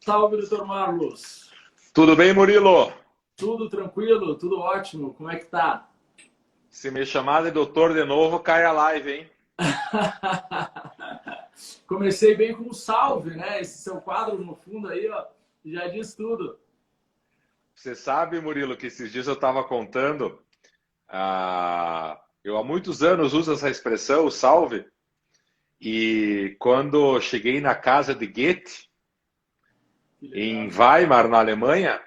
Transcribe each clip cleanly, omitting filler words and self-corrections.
Salve, doutor Marlos. Tudo bem, Murilo? Tudo tranquilo, tudo ótimo. Como é que tá? Se me chamar de doutor de novo, cai a live, hein? Comecei bem com um salve, né? Esse seu quadro no fundo aí, ó, já diz tudo. Você sabe, Murilo, que esses dias eu estava contando, eu há muitos anos uso essa expressão, o salve, e quando cheguei na casa de Goethe, Que legal. em Weimar, na Alemanha,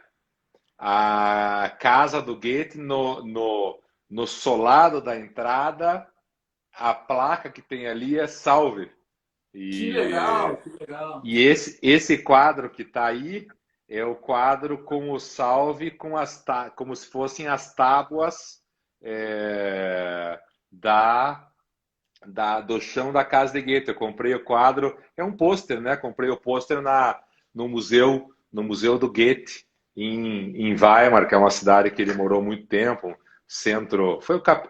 a casa do Goethe, no solado da entrada, a placa que tem ali é salve. Que legal, E que legal. E esse quadro que está aí é o quadro com o salve, como se fossem as tábuas é, da, do chão da casa de Goethe. Eu comprei o quadro, é um pôster, né? Comprei o pôster no museu do Goethe em Weimar, que é uma cidade que ele morou muito tempo. Centro,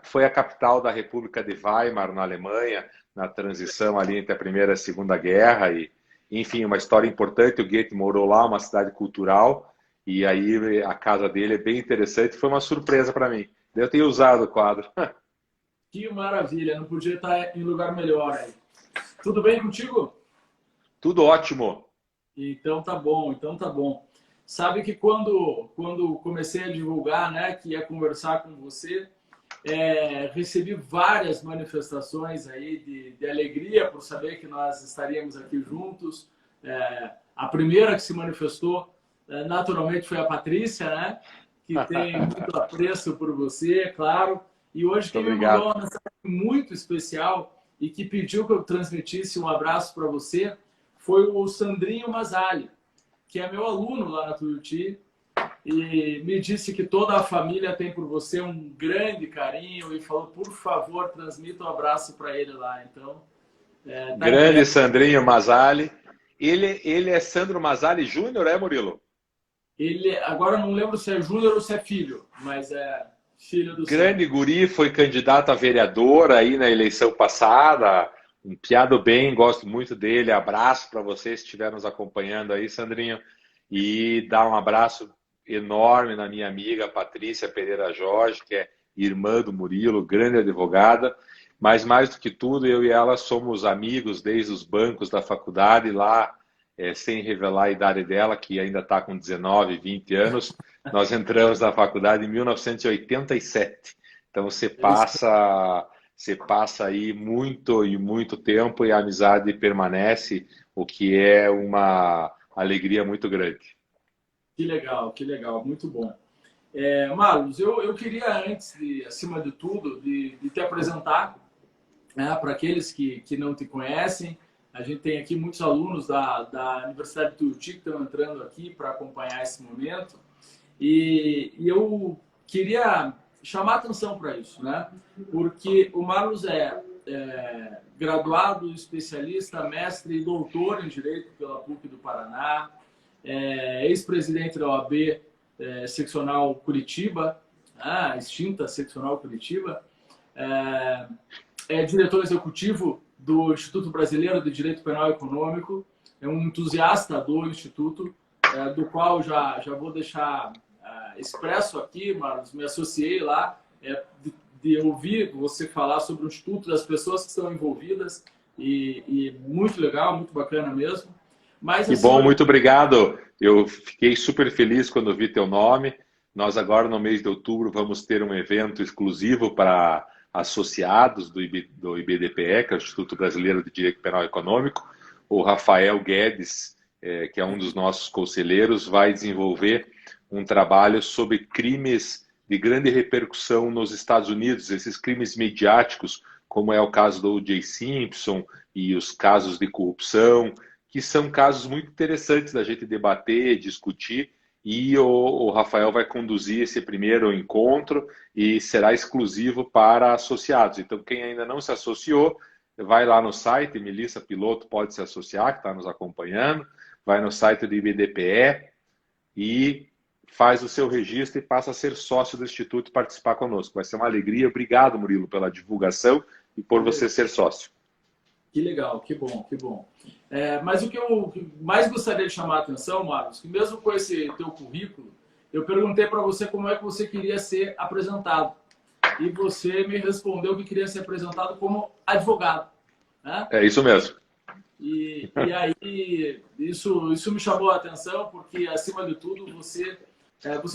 foi a capital da República de Weimar na Alemanha, na transição ali entre a Primeira e a Segunda Guerra e enfim, uma história importante. O Goethe morou lá, uma cidade cultural, e aí a casa dele é bem interessante. Foi uma surpresa para mim. Eu tenho usado o quadro. Que maravilha, não podia estar em lugar melhor aí. Tudo bem contigo? Tudo ótimo. Então tá bom, então tá bom. Sabe que quando comecei a divulgar, né, que ia conversar com você, recebi várias manifestações aí de alegria por saber que nós estaríamos aqui juntos. A primeira que se manifestou, naturalmente, foi a Patrícia, né? Que tem muito apreço por você, é claro. E hoje Muito quem me mandou obrigado. uma mensagem muito especial e que pediu que eu transmitisse um abraço para você foi o Sandrinho Masali, que é meu aluno lá na Tuiuti, e me disse que toda a família tem por você um grande carinho e falou, por favor, transmita um abraço para ele lá. Então, tá Grande entregue. Sandrinho Masali. Ele é Sandro Masali Júnior, é, Murilo? Ele, agora eu não lembro se é júnior ou se é filho, mas é filho do Sandro. Grande guri, foi candidato a vereador aí na eleição passada. Um piado bem, gosto muito dele. Abraço para vocês que estiveram nos acompanhando aí, Sandrinho. E dar um abraço enorme na minha amiga Patrícia Pereira Jorge, que é irmã do Murilo, grande advogada. Mas mais do que tudo, eu e ela somos amigos desde os bancos da faculdade lá, sem revelar a idade dela, que ainda está com 19, 20 anos. Nós entramos na faculdade em 1987. Então você passa aí muito e muito tempo e a amizade permanece, o que é uma alegria muito grande. Que legal, muito bom. Marlos, eu queria, antes, acima de tudo, de te apresentar, né, para aqueles que não te conhecem. A gente tem aqui muitos alunos da Universidade de Tuiuti que estão entrando aqui para acompanhar esse momento. E eu queria chamar atenção para isso, né? Porque o Marlos é graduado, especialista, mestre e doutor em Direito pela PUC do Paraná, ex-presidente da OAB Seccional Curitiba, extinta Seccional Curitiba, é, é diretor executivo do Instituto Brasileiro de Direito Penal e Econômico, é um entusiasta do Instituto, do qual já vou deixar expresso aqui, mas me associei lá, de ouvir você falar sobre o Instituto, das pessoas que estão envolvidas, e muito legal, muito bacana mesmo. Mas, Que bom, acima de muito obrigado. Eu fiquei super feliz quando vi teu nome. Nós agora no mês de outubro vamos ter um evento exclusivo para associados do IBDPE, que é o Instituto Brasileiro de Direito Penal e Econômico. O Rafael Guedes, que é um dos nossos conselheiros, vai desenvolver um trabalho sobre crimes de grande repercussão nos Estados Unidos, esses crimes mediáticos, como é o caso do O.J. Simpson e os casos de corrupção, que são casos muito interessantes da gente debater, discutir, e o Rafael vai conduzir esse primeiro encontro e será exclusivo para associados. Então, quem ainda não se associou, vai lá no site, Melissa Piloto pode se associar, que está nos acompanhando, vai no site do IBDPE e faz o seu registro e passa a ser sócio do Instituto e participar conosco. Vai ser uma alegria. Obrigado, Murilo, pela divulgação e por você ser sócio. Que legal, que bom, que bom. Mas o que eu mais gostaria de chamar a atenção, Marcos, que mesmo com esse teu currículo, eu perguntei para você como é que você queria ser apresentado. E você me respondeu que queria ser apresentado como advogado, né? É isso mesmo. E aí, isso me chamou a atenção, porque, acima de tudo, você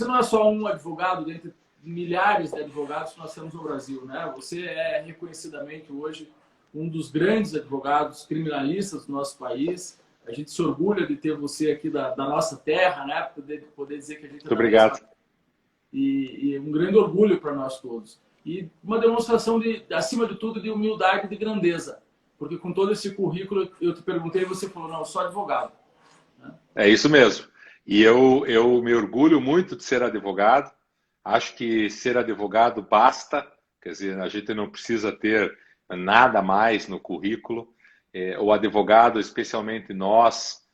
não é só um advogado dentre milhares de advogados que nós temos no Brasil, né? Você é reconhecidamente hoje um dos grandes advogados criminalistas do nosso país. A gente se orgulha de ter você aqui da nossa terra, né? Poder dizer que a gente Muito obrigado. E um grande orgulho para nós todos. E uma demonstração, acima de tudo, de humildade e de grandeza. Porque com todo esse currículo, eu te perguntei e você falou, não, eu sou advogado. É isso mesmo. E eu me orgulho muito de ser advogado. Acho que ser advogado basta. Quer dizer, a gente não precisa ter nada mais no currículo. O advogado, especialmente nós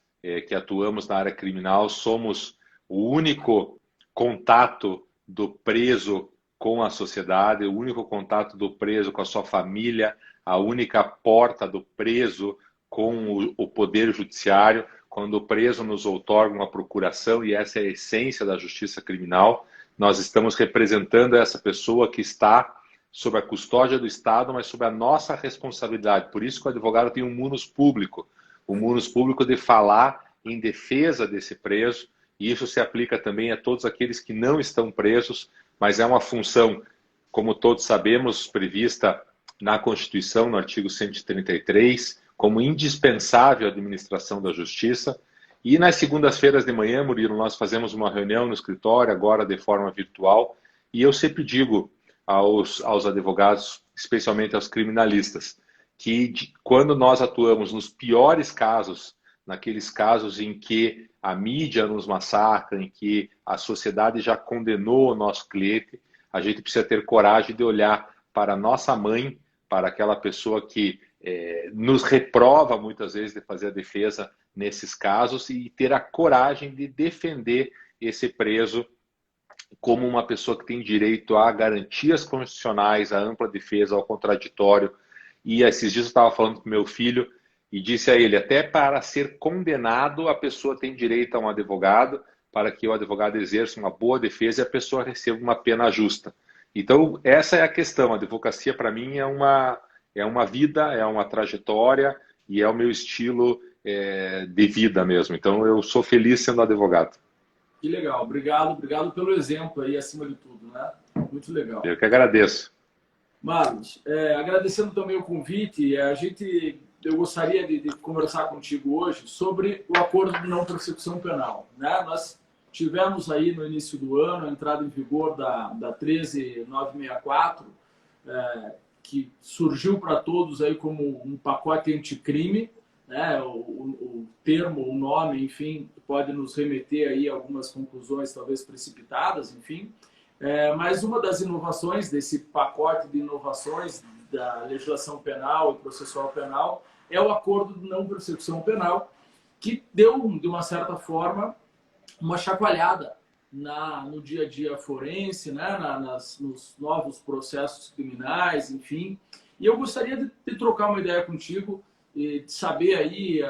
que atuamos na área criminal, somos o único contato do preso com a sociedade, o único contato do preso com a sua família, a única porta do preso com o poder judiciário. Quando o preso nos outorga uma procuração, e essa é a essência da justiça criminal, nós estamos representando essa pessoa que está sob a custódia do Estado, mas sob a nossa responsabilidade. Por isso que o advogado tem um munus público, o munus público de falar em defesa desse preso, e isso se aplica também a todos aqueles que não estão presos, mas é uma função, como todos sabemos, prevista na Constituição, no artigo 133, como indispensável à administração da justiça. E nas segundas-feiras de manhã, Murilo, nós fazemos uma reunião no escritório, agora de forma virtual, e eu sempre digo aos advogados, especialmente aos criminalistas, que quando nós atuamos nos piores casos, naqueles casos em que a mídia nos massacra, em que a sociedade já condenou o nosso cliente, a gente precisa ter coragem de olhar para a nossa mãe, para aquela pessoa que nos reprova muitas vezes de fazer a defesa nesses casos e ter a coragem de defender esse preso como uma pessoa que tem direito a garantias constitucionais, a ampla defesa, ao contraditório. E esses dias eu estava falando com meu filho e disse a ele, até para ser condenado a pessoa tem direito a um advogado, para que o advogado exerça uma boa defesa e a pessoa receba uma pena justa. Então essa é a questão, a advocacia para mim é uma vida, é uma trajetória e é o meu estilo de vida mesmo. Então eu sou feliz sendo advogado. Que legal, obrigado pelo exemplo aí, acima de tudo, né? Muito legal. Eu que agradeço. Marcos, agradecendo também o convite, eu gostaria de conversar contigo hoje sobre o acordo de não persecução penal, né? Nós tivemos aí no início do ano a entrada em vigor da 13964, que surgiu para todos aí como um pacote anticrime, né? O termo, o nome, enfim, pode nos remeter aí a algumas conclusões talvez precipitadas, enfim. Mas uma das inovações desse pacote de inovações da legislação penal e processual penal é o acordo de não persecução penal, que deu, de uma certa forma, uma chacoalhada no dia a dia forense, né? Nos novos processos criminais, enfim. E eu gostaria de trocar uma ideia contigo e de saber aí,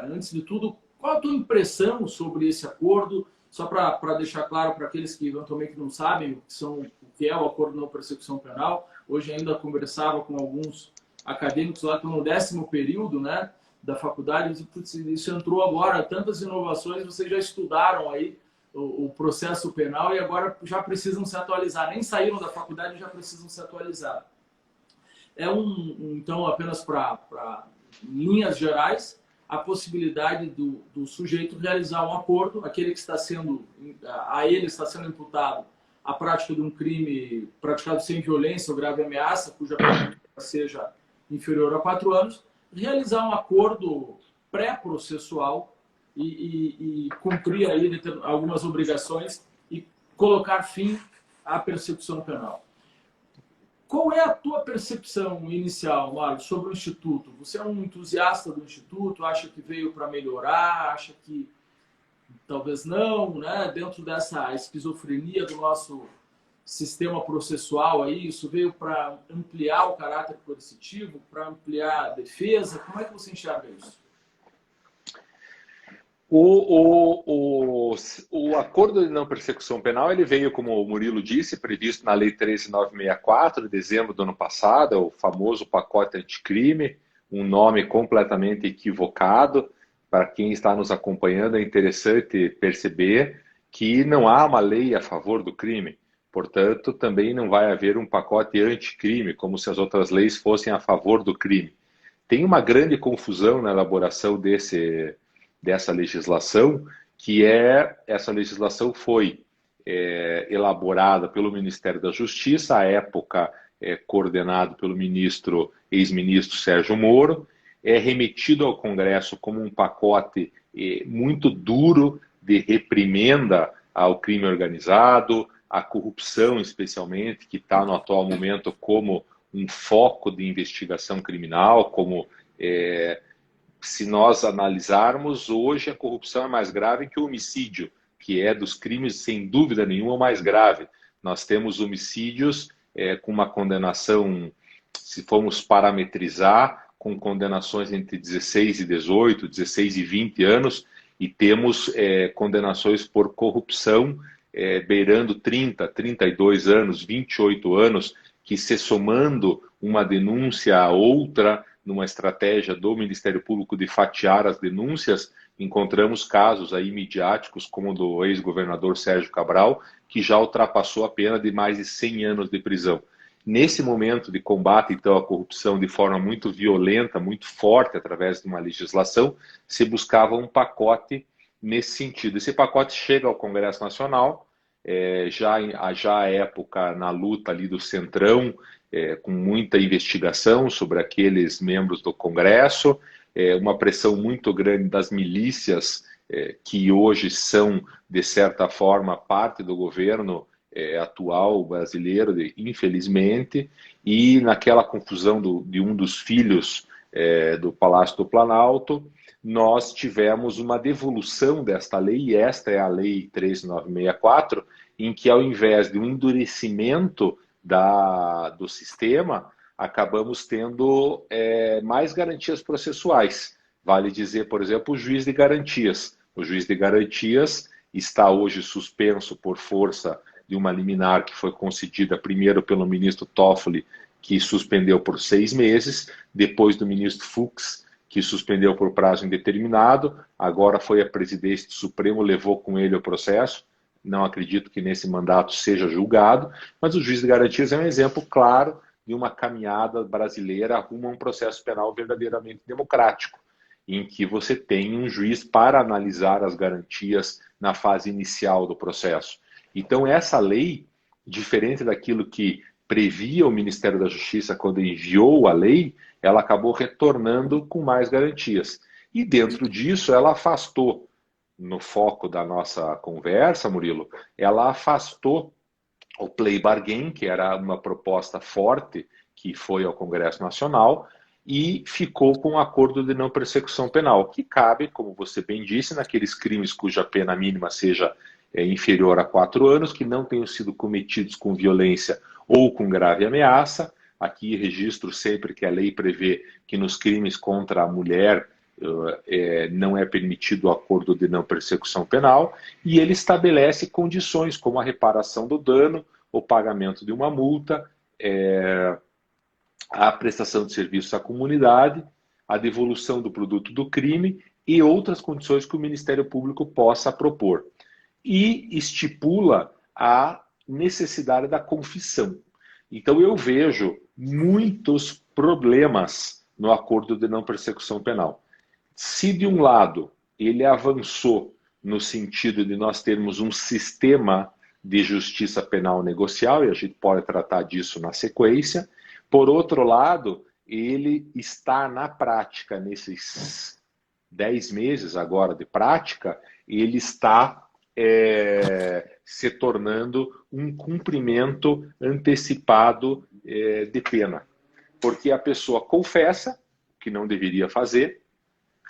antes de tudo, qual a tua impressão sobre esse acordo, só para deixar claro para aqueles que eventualmente não sabem o que é o acordo de não persecução penal. Hoje ainda conversava com alguns acadêmicos lá que estão no 10º período, né, da faculdade, isso entrou agora, tantas inovações, vocês já estudaram aí o processo penal e agora já precisam se atualizar, nem saíram da faculdade e já precisam se atualizar. Então, apenas para linhas gerais, a possibilidade do sujeito realizar um acordo, aquele que a ele está sendo imputado a prática de um crime praticado sem violência ou grave ameaça, cuja pena seja inferior a 4 anos, realizar um acordo pré-processual e cumprir aí algumas obrigações e colocar fim à persecução penal. Qual é a tua percepção inicial, Mário, sobre o Instituto? Você é um entusiasta do Instituto? Acha que veio para melhorar? Acha que talvez não, né? Dentro dessa esquizofrenia do nosso sistema processual aí? Isso veio para ampliar o caráter coercitivo, para ampliar a defesa? Como é que você enxerga isso? O acordo de não persecução penal ele veio, como o Murilo disse, previsto na Lei 13.964, de dezembro do ano passado, o famoso pacote anticrime, um nome completamente equivocado. Para quem está nos acompanhando, é interessante perceber que não há uma lei a favor do crime. Portanto, também não vai haver um pacote anticrime, como se as outras leis fossem a favor do crime. Tem uma grande confusão na elaboração dessa legislação, essa legislação foi elaborada pelo Ministério da Justiça, à época coordenado pelo ex-ministro Sérgio Moro, é remetido ao Congresso como um pacote muito duro de reprimenda ao crime organizado, à corrupção especialmente, que está no atual momento como um foco de investigação criminal, como se nós analisarmos, hoje a corrupção é mais grave que o homicídio, que é dos crimes, sem dúvida nenhuma, o mais grave. Nós temos homicídios com uma condenação, se formos parametrizar, com condenações entre 16 e 18, 16 e 20 anos, e temos condenações por corrupção beirando 30, 32 anos, 28 anos, que se somando uma denúncia a outra, numa estratégia do Ministério Público de fatiar as denúncias, encontramos casos aí midiáticos, como o do ex-governador Sérgio Cabral, que já ultrapassou a pena de mais de 100 anos de prisão. Nesse momento de combate, então, à corrupção de forma muito violenta, muito forte, através de uma legislação, se buscava um pacote nesse sentido. Esse pacote chega ao Congresso Nacional, já à época na luta ali do Centrão, com muita investigação sobre aqueles membros do Congresso, uma pressão muito grande das milícias, que hoje são, de certa forma, parte do governo atual brasileiro, infelizmente, e naquela confusão de um dos filhos do Palácio do Planalto, nós tivemos uma devolução desta lei, e esta é a Lei 13.964, em que, ao invés de um endurecimento do sistema, acabamos tendo mais garantias processuais. Vale dizer, por exemplo, o juiz de garantias. O juiz de garantias está hoje suspenso por força de uma liminar que foi concedida primeiro pelo ministro Toffoli, que suspendeu por 6 meses, depois do ministro Fux, que suspendeu por prazo indeterminado, agora foi a presidência do Supremo, levou com ele o processo. Não acredito que nesse mandato seja julgado, mas o juiz de garantias é um exemplo claro de uma caminhada brasileira rumo a um processo penal verdadeiramente democrático, em que você tem um juiz para analisar as garantias na fase inicial do processo. Então, essa lei, diferente daquilo que previa o Ministério da Justiça quando enviou a lei, ela acabou retornando com mais garantias. E dentro disso, ela afastou, no foco da nossa conversa, Murilo, ela afastou o plea bargain, que era uma proposta forte que foi ao Congresso Nacional, e ficou com um acordo de não persecução penal, que cabe, como você bem disse, naqueles crimes cuja pena mínima seja inferior a 4 anos, que não tenham sido cometidos com violência ou com grave ameaça. Aqui registro sempre que a lei prevê que nos crimes contra a mulher não é permitido o acordo de não persecução penal, e ele estabelece condições como a reparação do dano, o pagamento de uma multa, a prestação de serviços à comunidade, a devolução do produto do crime e outras condições que o Ministério Público possa propor. E estipula a necessidade da confissão. Então eu vejo muitos problemas no acordo de não persecução penal. Se de um lado ele avançou no sentido de nós termos um sistema de justiça penal negocial, e a gente pode tratar disso na sequência, por outro lado, ele está na prática, nesses 10 meses agora de prática, ele está se tornando um cumprimento antecipado de pena. Porque a pessoa confessa que não deveria fazer,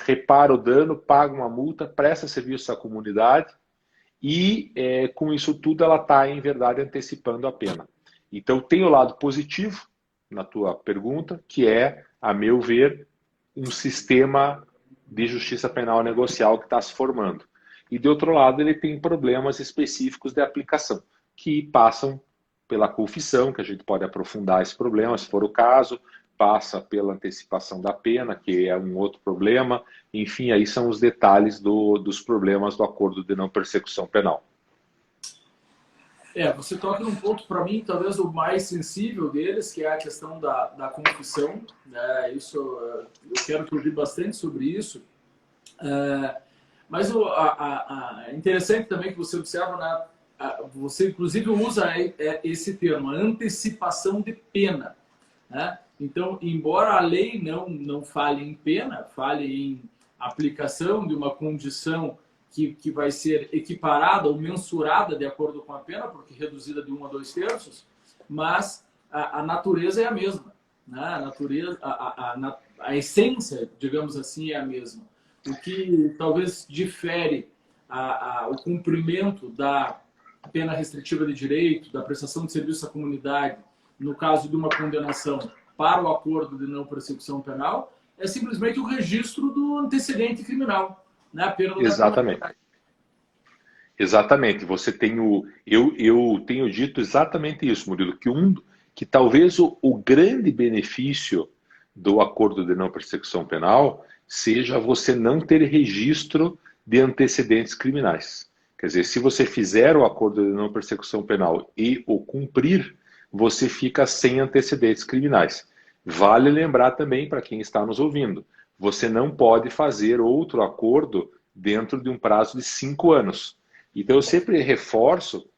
repara o dano, paga uma multa, presta serviço à comunidade e com isso tudo ela está, em verdade, antecipando a pena. Então tem o lado positivo na tua pergunta, que é, a meu ver, um sistema de justiça penal negocial que está se formando. E, de outro lado, ele tem problemas específicos de aplicação, que passam pela confissão, que a gente pode aprofundar esse problema, se for o caso, passa pela antecipação da pena, que é um outro problema. Enfim, aí são os detalhes dos problemas do acordo de não persecução penal. Você toca num ponto, para mim, talvez o mais sensível deles, que é a questão da confissão. Isso, eu quero ouvir bastante sobre isso. Mas é interessante também que você observa, né? Você inclusive usa esse termo, antecipação de pena, né? Então, embora a lei não fale em pena, fale em aplicação de uma condição que vai ser equiparada ou mensurada de acordo com a pena, porque reduzida de 1 a 2/3, mas a natureza é a mesma, né? A natureza, a essência, digamos assim, é a mesma. O que talvez difere o cumprimento da pena restritiva de direito, da prestação de serviço à comunidade, no caso de uma condenação para o acordo de não persecução penal, é simplesmente o registro do antecedente criminal, né? A pena do Exatamente. Exatamente. Você tem eu tenho dito exatamente isso, Murilo, que talvez o grande benefício do acordo de não persecução penal seja você não ter registro de antecedentes criminais. Quer dizer, se você fizer o acordo de não persecução penal e o cumprir, você fica sem antecedentes criminais. Vale lembrar também, para quem está nos ouvindo, você não pode fazer outro acordo dentro de um prazo de 5 anos. Então, eu sempre reforço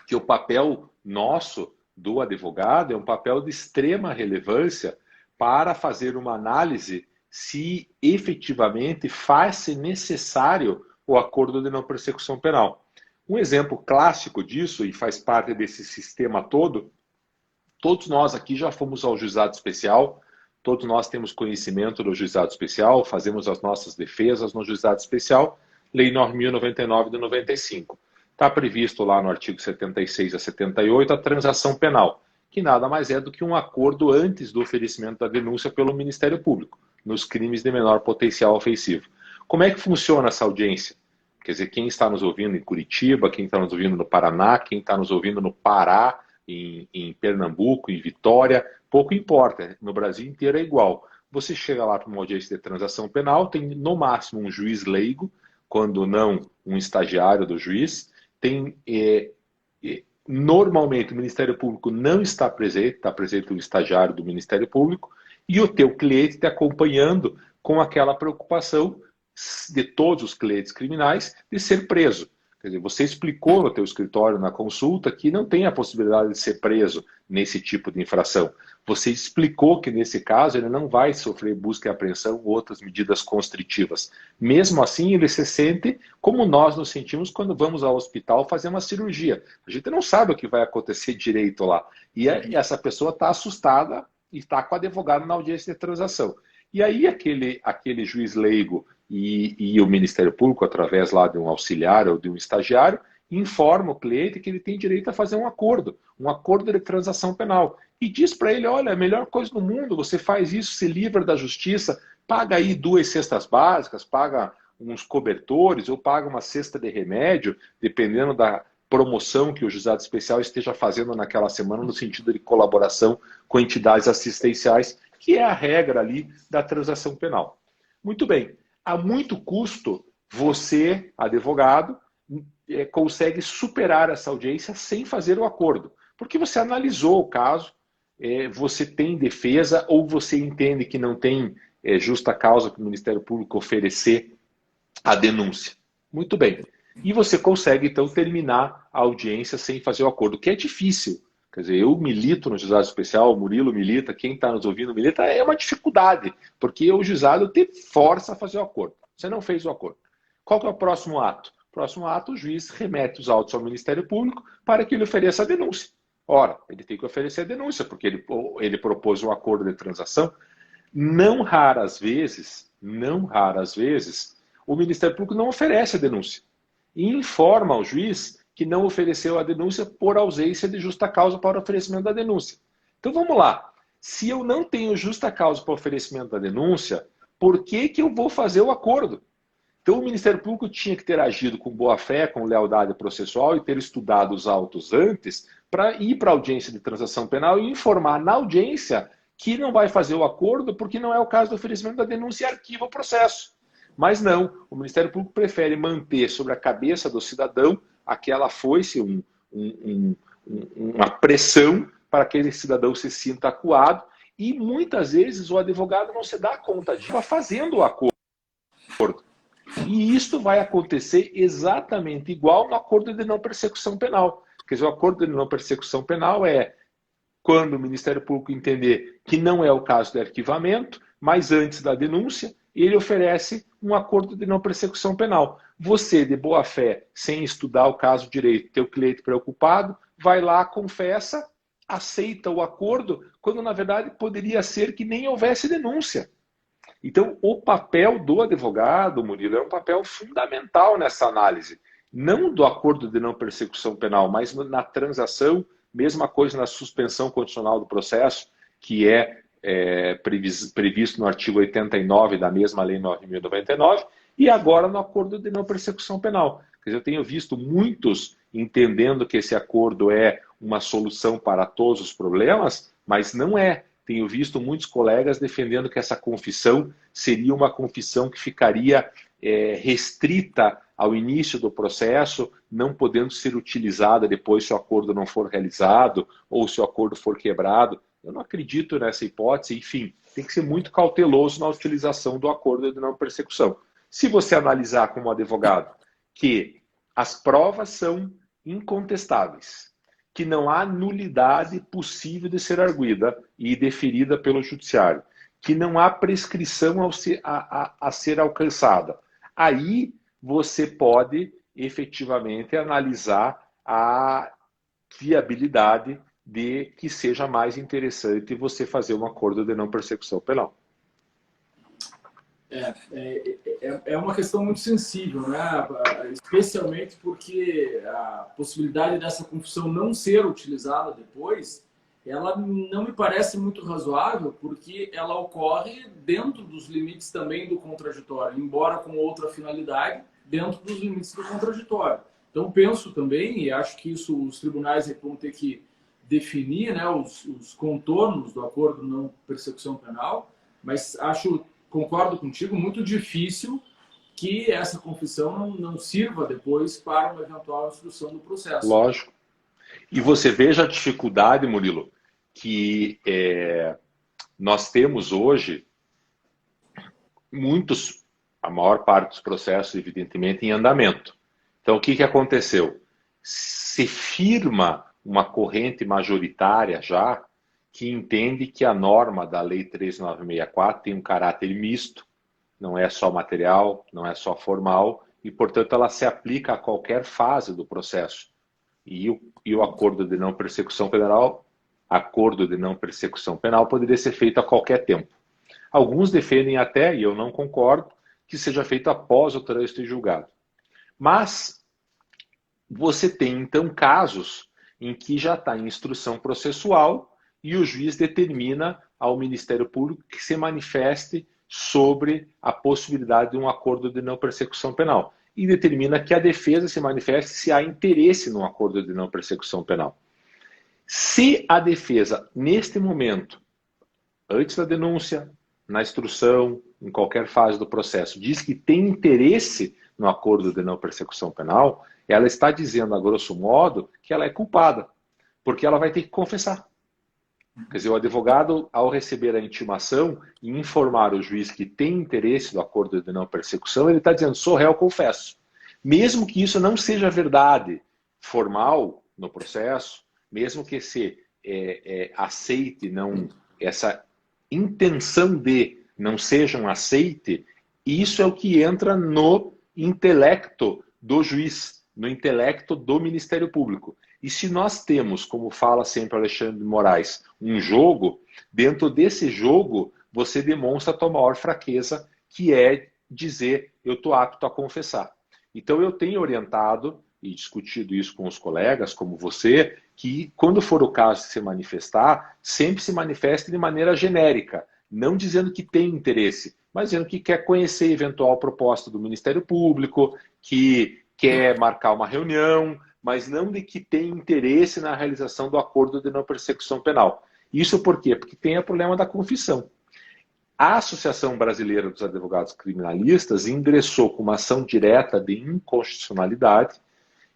que o papel nosso do advogado é um papel de extrema relevância para fazer uma análise se efetivamente faz-se necessário o acordo de não persecução penal. Um exemplo clássico disso, e faz parte desse sistema todo, todos nós aqui já fomos ao juizado especial, todos nós temos conhecimento do juizado especial, fazemos as nossas defesas no juizado especial, Lei 9.099 de 95. Está previsto lá no artigo 76 a 78 a transação penal, que nada mais é do que um acordo antes do oferecimento da denúncia pelo Ministério Público, nos crimes de menor potencial ofensivo. Como é que funciona essa audiência? Quer dizer, quem está nos ouvindo em Curitiba, quem está nos ouvindo no Paraná, quem está nos ouvindo no Pará, em Pernambuco, em Vitória, pouco importa, no Brasil inteiro é igual. Você chega lá para uma audiência de transação penal, tem no máximo um juiz leigo, quando não um estagiário do juiz, tem normalmente o Ministério Público não está presente o estagiário do Ministério Público, e o teu cliente te acompanhando com aquela preocupação de todos os clientes criminais de ser preso. Quer dizer, você explicou no teu escritório, na consulta, que não tem a possibilidade de ser preso nesse tipo de infração. Você explicou que, nesse caso, ele não vai sofrer busca e apreensão ou outras medidas constritivas. Mesmo assim, ele se sente como nós nos sentimos quando vamos ao hospital fazer uma cirurgia. A gente não sabe o que vai acontecer direito lá. E essa pessoa está assustada e está com o advogado na audiência de transação. E aí aquele juiz leigo e o Ministério Público, através lá de um auxiliar ou de um estagiário, informa o cliente que ele tem direito a fazer um acordo de transação penal. E diz para ele, olha, a melhor coisa do mundo, você faz isso, se livra da justiça, paga aí 2 cestas básicas, paga uns cobertores ou paga uma cesta de remédio, dependendo da promoção que o juizado especial esteja fazendo naquela semana no sentido de colaboração com entidades assistenciais, que é a regra ali da transação penal. Muito bem, a muito custo, você, advogado, consegue superar essa audiência sem fazer o acordo, porque você analisou o caso, você tem defesa ou você entende que não tem justa causa para o Ministério Público oferecer a denúncia. Muito bem. E você consegue, então, terminar a audiência sem fazer o acordo, que é difícil. Quer dizer, eu milito no juizado especial, o Murilo milita, quem está nos ouvindo milita, é uma dificuldade, porque o juizado te força a fazer o acordo. Você não fez o acordo. Qual que é o próximo ato? O próximo ato, o juiz remete os autos ao Ministério Público para que ele ofereça a denúncia. Ora, ele tem que oferecer a denúncia, porque ele propôs um acordo de transação. Não raras vezes, o Ministério Público não oferece a denúncia. e informa ao juiz que não ofereceu a denúncia por ausência de justa causa para o oferecimento da denúncia. Então vamos lá. Se eu não tenho justa causa para o oferecimento da denúncia, por que que eu vou fazer o acordo? Então o Ministério Público tinha que ter agido com boa-fé, com lealdade processual e ter estudado os autos antes para ir para a audiência de transação penal e informar na audiência que não vai fazer o acordo porque não é o caso do oferecimento da denúncia e arquiva o processo. Mas não, o Ministério Público prefere manter sobre a cabeça do cidadão aquela foice, uma pressão para que aquele cidadão se sinta acuado e muitas vezes o advogado não se dá conta disso, vai fazendo o acordo. E isto vai acontecer exatamente igual no acordo de não persecução penal. Quer dizer, o acordo de não persecução penal é quando o Ministério Público entender que não é o caso de arquivamento, mas antes da denúncia, ele oferece um acordo de não persecução penal. Você, de boa fé, sem estudar o caso direito, teu cliente preocupado, vai lá, confessa, aceita o acordo, quando na verdade poderia ser que nem houvesse denúncia. Então, o papel do advogado, Murilo, é um papel fundamental nessa análise. Não do acordo de não persecução penal, mas na transação, mesma coisa na suspensão condicional do processo, que é previsto no artigo 89 da mesma Lei 9.099, e agora no acordo de não persecução penal. Quer dizer, eu tenho visto muitos entendendo que esse acordo é uma solução para todos os problemas, mas não é. Tenho visto muitos colegas defendendo que essa confissão seria uma confissão que ficaria restrita ao início do processo, não podendo ser utilizada depois se o acordo não for realizado ou se o acordo for quebrado. Eu não acredito nessa hipótese. Enfim, tem que ser muito cauteloso na utilização do acordo de não persecução. Se você analisar como advogado que as provas são incontestáveis, que não há nulidade possível de ser arguida e deferida pelo judiciário, que não há prescrição a ser alcançada, aí você pode efetivamente analisar a viabilidade de que seja mais interessante você fazer um acordo de não persecução penal. É uma questão muito sensível, né? Especialmente porque a possibilidade dessa confissão não ser utilizada depois, ela não me parece muito razoável, porque ela ocorre dentro dos limites também do contraditório, embora com outra finalidade, dentro dos limites do contraditório. Então penso também, e acho que isso os tribunais vão ter que definir, né, os contornos do acordo de não persecução penal, mas concordo contigo, muito difícil que essa confissão não sirva depois para uma eventual instrução do processo. Lógico. E você veja a dificuldade, Murilo, que nós temos hoje a maior parte dos processos, evidentemente, em andamento. Então, o que aconteceu? Se firma uma corrente majoritária já, que entende que a norma da Lei 13.964 tem um caráter misto, não é só material, não é só formal, e, portanto, ela se aplica a qualquer fase do processo. E o acordo de não persecução penal poderia ser feito a qualquer tempo. Alguns defendem até, e eu não concordo, que seja feito após o trânsito em julgado. Mas você tem, então, casos em que já está em instrução processual e o juiz determina ao Ministério Público que se manifeste sobre a possibilidade de um acordo de não persecução penal. E determina que a defesa se manifeste se há interesse no acordo de não persecução penal. Se a defesa, neste momento, antes da denúncia, na instrução, em qualquer fase do processo, diz que tem interesse no acordo de não persecução penal, ela está dizendo, a grosso modo, que ela é culpada, porque ela vai ter que confessar. Quer dizer, o advogado, ao receber a intimação e informar o juiz que tem interesse no acordo de não persecução, ele está dizendo, sou réu, confesso. Mesmo que isso não seja verdade formal no processo, mesmo que se aceite, essa intenção de não seja um aceite, isso é o que entra no intelecto do juiz, no intelecto do Ministério Público. E se nós temos, como fala sempre Alexandre de Moraes, um jogo, dentro desse jogo você demonstra a tua maior fraqueza, que é dizer, eu estou apto a confessar. Então, eu tenho orientado e discutido isso com os colegas, como você, que quando for o caso de se manifestar, sempre se manifeste de maneira genérica, não dizendo que tem interesse, mas dizendo que quer conhecer a eventual proposta do Ministério Público, que quer marcar uma reunião, mas não de que tem interesse na realização do acordo de não persecução penal. Isso por quê? Porque tem o problema da confissão. A Associação Brasileira dos Advogados Criminalistas ingressou com uma ação direta de inconstitucionalidade.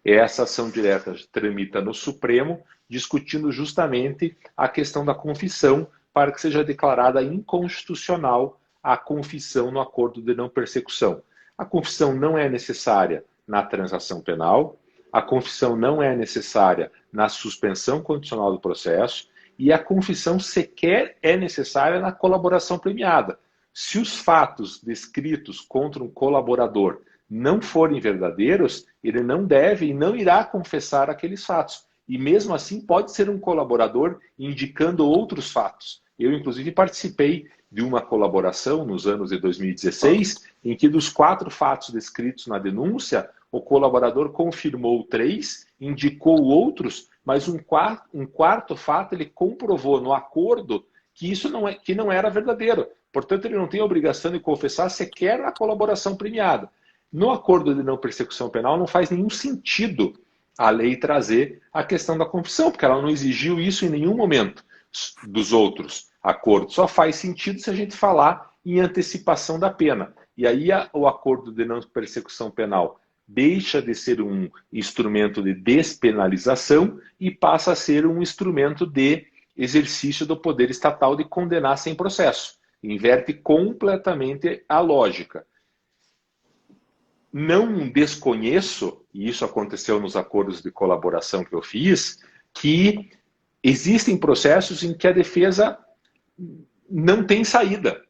Essa ação direta tramita no Supremo, discutindo justamente a questão da confissão para que seja declarada inconstitucional a confissão no acordo de não persecução. A confissão não é necessária na transação penal, a confissão não é necessária na suspensão condicional do processo e a confissão sequer é necessária na colaboração premiada. Se os fatos descritos contra um colaborador não forem verdadeiros, ele não deve e não irá confessar aqueles fatos. E mesmo assim pode ser um colaborador indicando outros fatos. Eu, inclusive, participei de uma colaboração nos anos de 2016, em que dos 4 fatos descritos na denúncia, o colaborador confirmou 3, indicou outros, mas um quarto fato ele comprovou no acordo que isso não era verdadeiro. Portanto, ele não tem a obrigação de confessar sequer a colaboração premiada. No acordo de não persecução penal não faz nenhum sentido a lei trazer a questão da confissão, porque ela não exigiu isso em nenhum momento dos outros acordos. Só faz sentido se a gente falar em antecipação da pena. E aí o acordo de não persecução penal deixa de ser um instrumento de despenalização e passa a ser um instrumento de exercício do poder estatal de condenar sem processo. Inverte completamente a lógica. Não desconheço, e isso aconteceu nos acordos de colaboração que eu fiz, que existem processos em que a defesa não tem saída.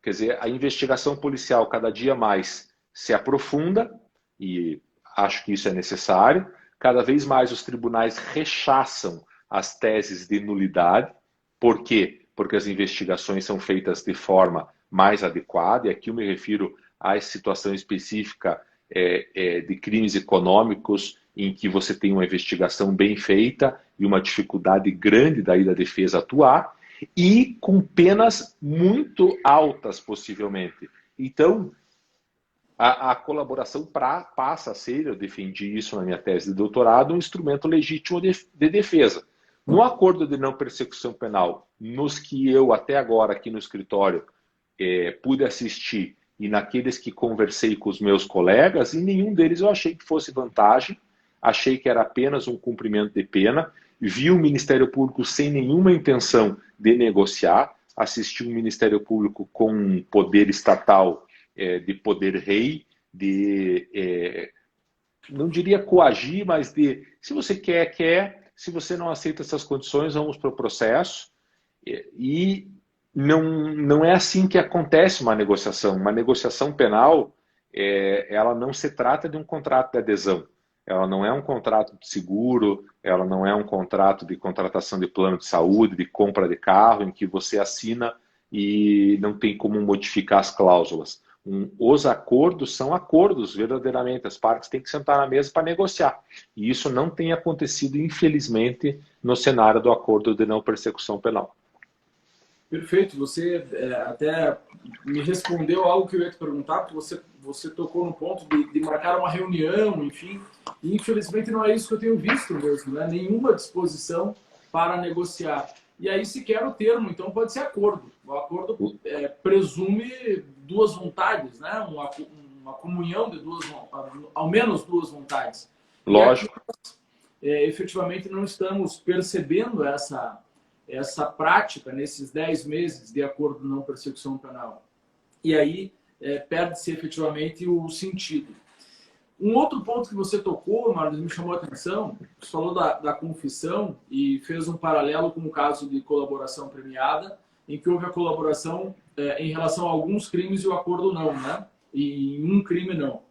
Quer dizer, a investigação policial cada dia mais se aprofunda, e acho que isso é necessário. Cada vez mais os tribunais rechaçam as teses de nulidade. Por quê? Porque as investigações são feitas de forma mais adequada, e aqui eu me refiro à situação específica de crimes econômicos, em que você tem uma investigação bem feita e uma dificuldade grande daí da defesa atuar, e com penas muito altas, possivelmente. Então, a colaboração passa a ser, eu defendi isso na minha tese de doutorado, um instrumento legítimo de defesa. No acordo de não persecução penal, nos que eu até agora aqui no escritório pude assistir, e naqueles que conversei com os meus colegas, em nenhum deles eu achei que fosse vantagem, achei que era apenas um cumprimento de pena, vi o Ministério Público sem nenhuma intenção de negociar, assisti um Ministério Público com um poder estatal de poder rei, não diria coagir, mas de se você quer, se você não aceita essas condições, vamos para o processo. E não é assim que acontece uma negociação. Uma negociação penal, ela não se trata de um contrato de adesão. Ela não é um contrato de seguro, ela não é um contrato de contratação de plano de saúde, de compra de carro, em que você assina e não tem como modificar as cláusulas. Os acordos são acordos, verdadeiramente. As partes têm que sentar na mesa para negociar. E isso não tem acontecido, infelizmente, no cenário do acordo de não persecução penal. Perfeito. Você até me respondeu algo que eu ia te perguntar, porque você tocou no ponto de marcar uma reunião, enfim. E, infelizmente, não é isso que eu tenho visto mesmo, né? Nenhuma disposição para negociar. E aí, sequer o termo, então, pode ser acordo. O acordo presume duas vontades, né? Uma comunhão de ao menos duas vontades. Lógico. E aqui, efetivamente, não estamos percebendo essa prática nesses 10 meses de acordo de não persecução penal. E aí perde-se efetivamente o sentido. Um outro ponto que você tocou, Marlos, me chamou a atenção, você falou da confissão e fez um paralelo com o caso de colaboração premiada, em que houve a colaboração em relação a alguns crimes e o acordo não, né? E em um crime não.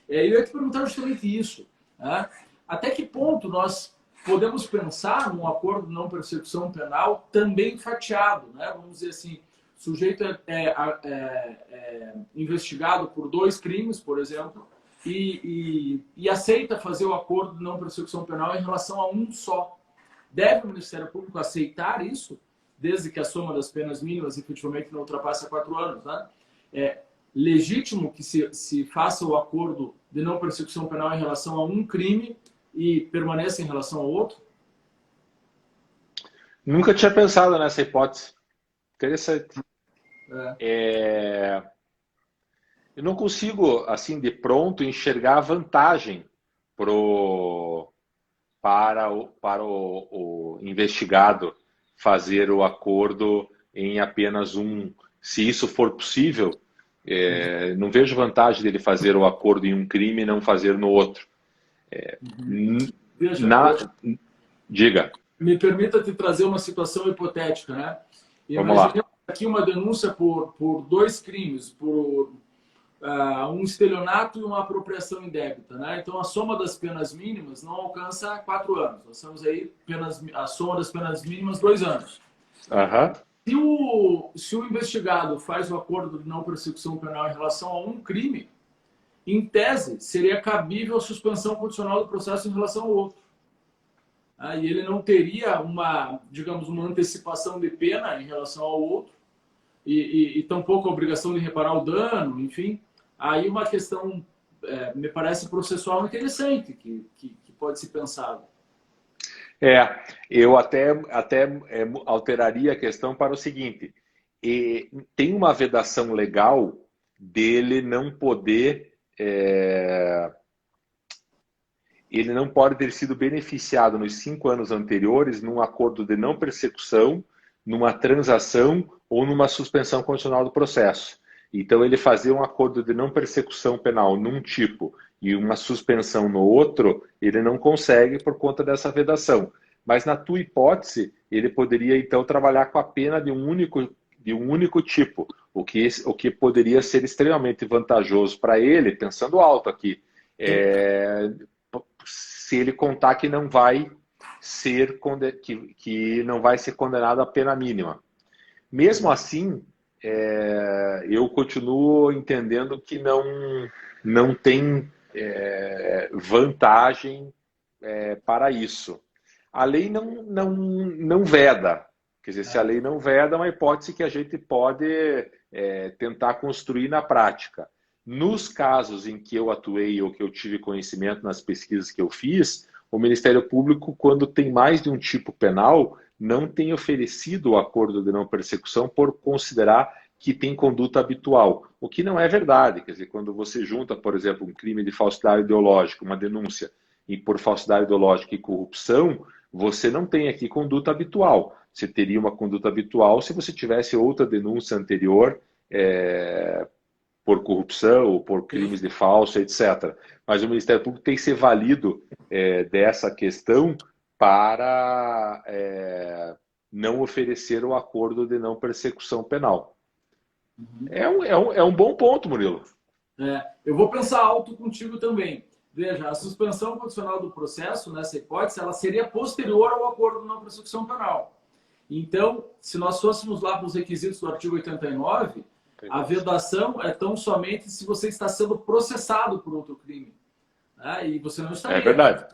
Eu ia te perguntar justamente isso, né? Até que ponto nós podemos pensar num acordo de não persecução penal também fatiado, né? Vamos dizer assim, o sujeito é investigado por 2 crimes, por exemplo, e aceita fazer o acordo de não persecução penal em relação a um só. Deve o Ministério Público aceitar isso, desde que a soma das penas mínimas efetivamente não ultrapasse 4 anos, né? É legítimo que se faça o acordo de não persecução penal em relação a um crime e permaneça em relação ao outro? Nunca tinha pensado nessa hipótese. Interessante. Eu não consigo, assim, de pronto, enxergar a vantagem para o investigado fazer o acordo em apenas um. Se isso for possível, não vejo vantagem dele fazer o acordo em um crime e não fazer no outro. Diga. Me permita te trazer uma situação hipotética, né? Vamos lá. Imaginemos aqui uma denúncia por 2 crimes, por um estelionato e uma apropriação indébita, né? Então a soma das penas mínimas não alcança 4 anos. Nós temos aí a soma das penas mínimas 2 anos. Se o investigado faz o acordo de não persecução penal em relação a um crime, em tese seria cabível a suspensão condicional do processo em relação ao outro. E ele não teria digamos, uma antecipação de pena em relação ao outro e tampouco a obrigação de reparar o dano, enfim. Aí uma questão, me parece, processual interessante que pode ser pensado. Eu até alteraria a questão para o seguinte. Tem uma vedação legal dele não poder... ele não pode ter sido beneficiado nos 5 anos anteriores num acordo de não persecução, numa transação ou numa suspensão condicional do processo. Então, ele fazer um acordo de não persecução penal num tipo e uma suspensão no outro, ele não consegue por conta dessa vedação. Mas, na tua hipótese, ele poderia, então, trabalhar com a pena de um único tipo, o que poderia ser extremamente vantajoso para ele, pensando alto aqui, se ele contar que não vai ser condenado à pena mínima. Mesmo assim, eu continuo entendendo que não tem vantagem para isso. A lei não veda. Quer dizer, se a lei não veda, é uma hipótese que a gente pode tentar construir na prática. Nos casos em que eu atuei ou que eu tive conhecimento nas pesquisas que eu fiz, o Ministério Público, quando tem mais de um tipo penal, não tem oferecido o acordo de não persecução por considerar que tem conduta habitual, o que não é verdade. Quer dizer, quando você junta, por exemplo, um crime de falsidade ideológica, uma denúncia e por falsidade ideológica e corrupção, você não tem aqui conduta habitual. Você teria uma conduta habitual se você tivesse outra denúncia anterior por corrupção ou por crimes de falso, etc. Mas o Ministério Público tem que ser valido dessa questão para não oferecer o acordo de não persecução penal. É um bom ponto, Murilo. Eu vou pensar alto contigo também. Veja, a suspensão condicional do processo, nessa hipótese, ela seria posterior ao acordo de não persecução penal. Então, se nós fôssemos lá para os requisitos do artigo 89, a vedação é tão somente se você está sendo processado por outro crime. E você não estaria